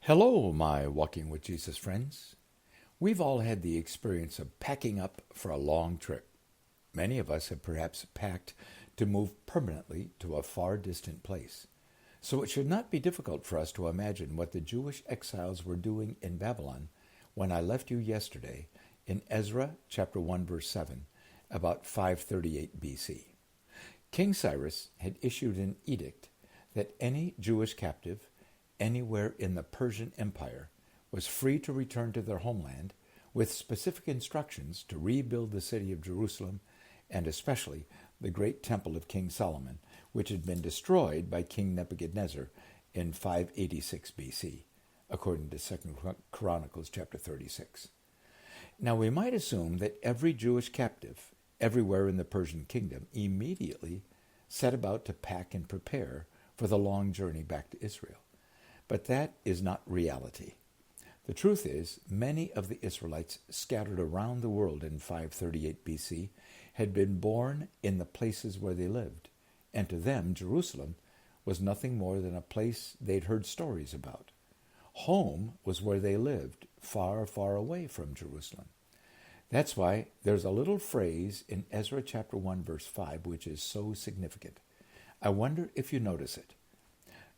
Hello, my Walking with Jesus friends. We've all had the experience of packing up for a long trip. Many of us have perhaps packed to move permanently to a far distant place. So it should not be difficult for us to imagine what the Jewish exiles were doing in Babylon when I left you yesterday in Ezra chapter 1 verse 7, about 538 BC. King Cyrus had issued an edict that any Jewish captive anywhere in the Persian Empire was free to return to their homeland with specific instructions to rebuild the city of Jerusalem and especially the great temple of King Solomon, which had been destroyed by King Nebuchadnezzar in 586 BC, according to 2 Chronicles chapter 36. Now we might assume that every Jewish captive everywhere in the Persian kingdom immediately set about to pack and prepare for the long journey back to Israel. But that is not reality. The truth is, many of the Israelites scattered around the world in 538 BC had been born in the places where they lived, and to them Jerusalem was nothing more than a place they'd heard stories about. Home was where they lived, far, far away from Jerusalem. That's why there's a little phrase in Ezra chapter 1 verse 5 which is so significant. I wonder if you notice it.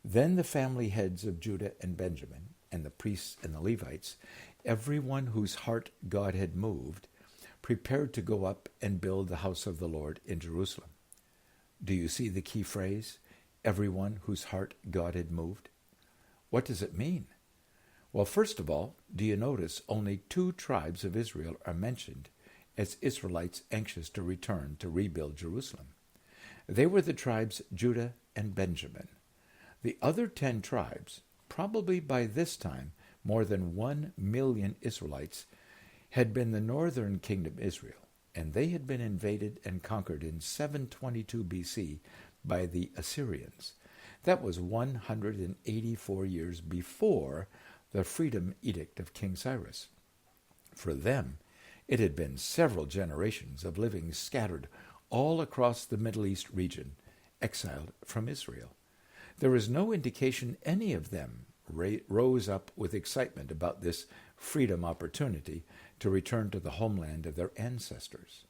Then the family heads of Judah and Benjamin, and the priests and the Levites, everyone whose heart God had moved, prepared to go up and build the house of the Lord in Jerusalem. Do you see the key phrase, everyone whose heart God had moved? What does it mean? Well, first of all, do you notice only 2 tribes of Israel are mentioned as Israelites anxious to return to rebuild Jerusalem? They were the tribes Judah and Benjamin. The other 10 tribes, probably by this time more than 1 million Israelites, had been the northern kingdom Israel, and they had been invaded and conquered in 722 BC by the Assyrians. That was 184 years before the freedom edict of King Cyrus. For them, it had been several generations of living scattered all across the Middle East region, exiled from Israel. There is no indication any of them rose up with excitement about this freedom opportunity to return to the homeland of their ancestors.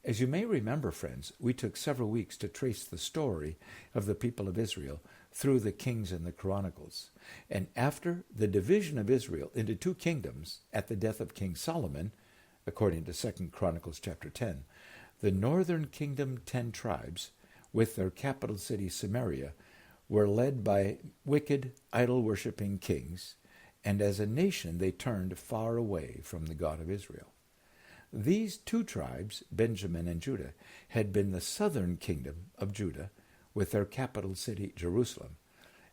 As you may remember, friends, we took several weeks to trace the story of the people of Israel through the Kings and the Chronicles. And after the division of Israel into 2 kingdoms at the death of King Solomon, according to 2 Chronicles chapter 10, the northern kingdom 10 tribes, with their capital city Samaria, were led by wicked, idol-worshipping kings, and as a nation they turned far away from the God of Israel. These 2 tribes, Benjamin and Judah, had been the southern kingdom of Judah, with their capital city Jerusalem,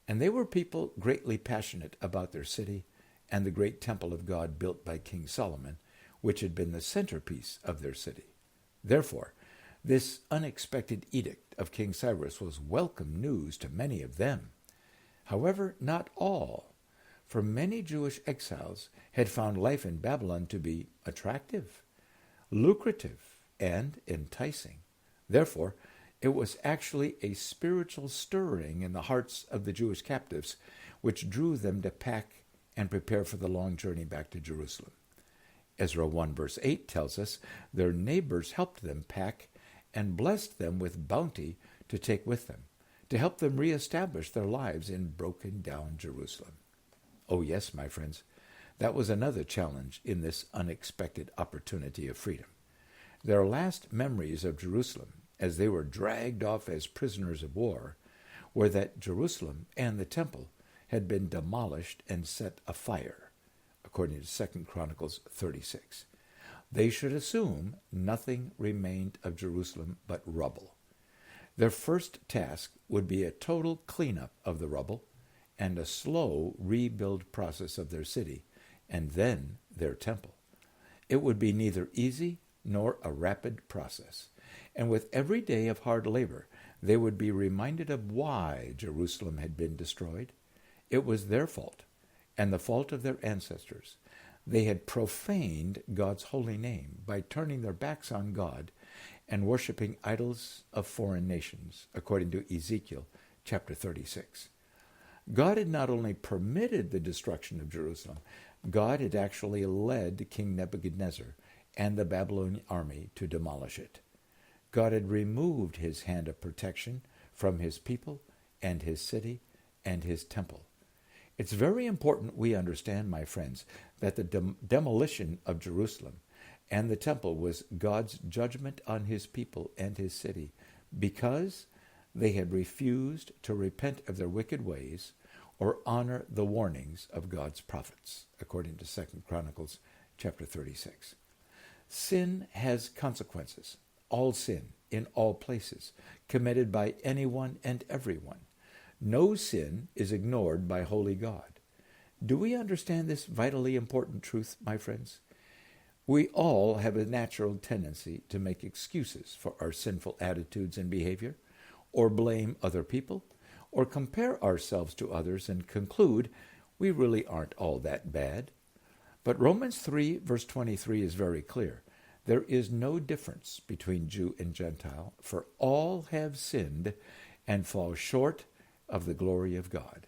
and they were people greatly passionate about their city and the great temple of God built by King Solomon, which had been the centerpiece of their city. Therefore, this unexpected edict of King Cyrus was welcome news to many of them. However, not all, for many Jewish exiles had found life in Babylon to be attractive, lucrative, and enticing. Therefore, it was actually a spiritual stirring in the hearts of the Jewish captives which drew them to pack and prepare for the long journey back to Jerusalem. Ezra 1 verse 8 tells us their neighbors helped them pack and blessed them with bounty to take with them, to help them reestablish their lives in broken-down Jerusalem. Oh yes, my friends, that was another challenge in this unexpected opportunity of freedom. Their last memories of Jerusalem, as they were dragged off as prisoners of war, were that Jerusalem and the temple had been demolished and set afire, according to 2 Chronicles 36. They should assume nothing remained of Jerusalem but rubble. Their first task would be a total cleanup of the rubble and a slow rebuild process of their city, and then their temple. It would be neither easy nor a rapid process, and with every day of hard labor, they would be reminded of why Jerusalem had been destroyed. It was their fault, and the fault of their ancestors. They had profaned God's holy name by turning their backs on God and worshiping idols of foreign nations, according to Ezekiel chapter 36. God had not only permitted the destruction of Jerusalem, God had actually led King Nebuchadnezzar and the Babylonian army to demolish it. God had removed his hand of protection from his people and his city and his temple. It's very important we understand, my friends, that the demolition of Jerusalem and the temple was God's judgment on his people and his city because they had refused to repent of their wicked ways or honor the warnings of God's prophets, according to 2 Chronicles chapter 36. Sin has consequences. All sin, in all places, committed by anyone and everyone. No sin is ignored by holy God. Do we understand this vitally important truth, my friends? We all have a natural tendency to make excuses for our sinful attitudes and behavior, or blame other people, or compare ourselves to others and conclude we really aren't all that bad. But Romans 3, verse 23 is very clear. There is no difference between Jew and Gentile, for all have sinned and fall short of the glory of God.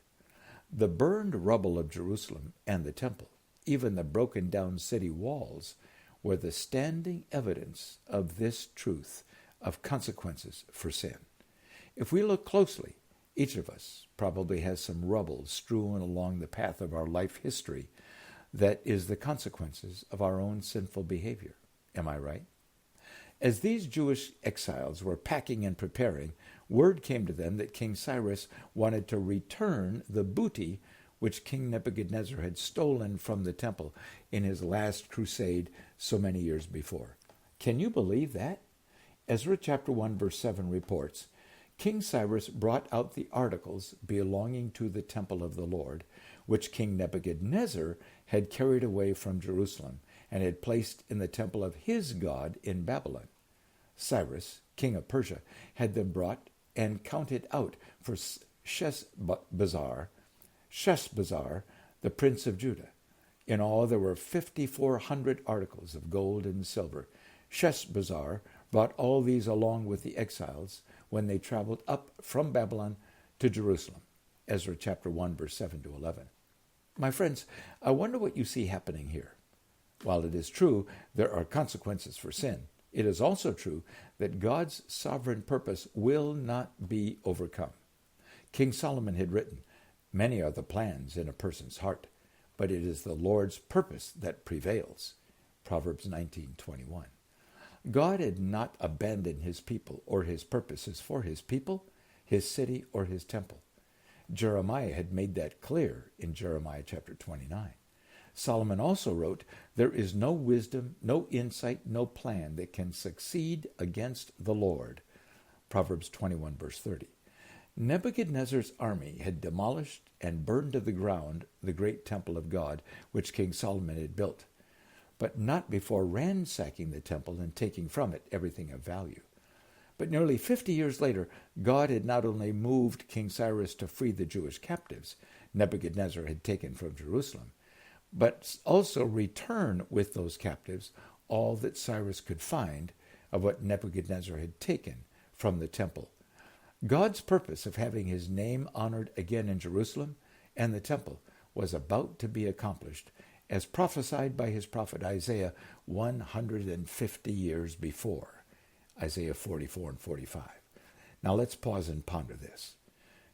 The burned rubble of Jerusalem and the temple, even the broken down city walls, were the standing evidence of this truth of consequences for sin. If we look closely, each of us probably has some rubble strewn along the path of our life history that is the consequences of our own sinful behavior. Am I right? As these Jewish exiles were packing and preparing, word came to them that King Cyrus wanted to return the booty which King Nebuchadnezzar had stolen from the temple in his last crusade so many years before. Can you believe that? Ezra chapter 1 verse 7 reports, King Cyrus brought out the articles belonging to the temple of the Lord, which King Nebuchadnezzar had carried away from Jerusalem and had placed in the temple of his God in Babylon. Cyrus, king of Persia, had them brought and counted out for Sheshbazzar, the prince of Judah. In all, there were 5,400 articles of gold and silver. Sheshbazzar brought all these along with the exiles when they traveled up from Babylon to Jerusalem. Ezra chapter 1, verse 7 to 11. My friends, I wonder what you see happening here. While it is true there are consequences for sin, it is also true that God's sovereign purpose will not be overcome. King Solomon had written, "Many are the plans in a person's heart, but it is the Lord's purpose that prevails." Proverbs 19:21. God had not abandoned his people or his purposes for his people, his city, or his temple. Jeremiah had made that clear in Jeremiah chapter 29. Solomon also wrote, "There is no wisdom, no insight, no plan that can succeed against the Lord." Proverbs 21, verse 30. Nebuchadnezzar's army had demolished and burned to the ground the great temple of God, which King Solomon had built, but not before ransacking the temple and taking from it everything of value. But nearly 50 years later, God had not only moved King Cyrus to free the Jewish captives Nebuchadnezzar had taken from Jerusalem, but also return with those captives all that Cyrus could find of what Nebuchadnezzar had taken from the temple. God's purpose of having his name honored again in Jerusalem and the temple was about to be accomplished, as prophesied by his prophet Isaiah 150 years before, Isaiah 44 and 45. Now let's pause and ponder this.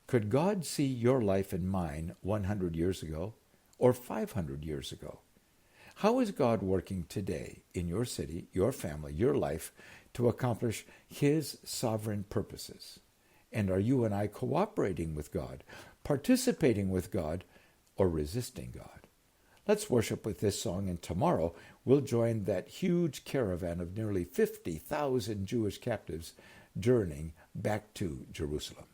Could God see your life and mine 100 years ago or 500 years ago? How is God working today in your city, your family, your life to accomplish his sovereign purposes? And are you and I cooperating with God, participating with God, or resisting God? Let's worship with this song, and tomorrow we'll join that huge caravan of nearly 50,000 Jewish captives journeying back to Jerusalem.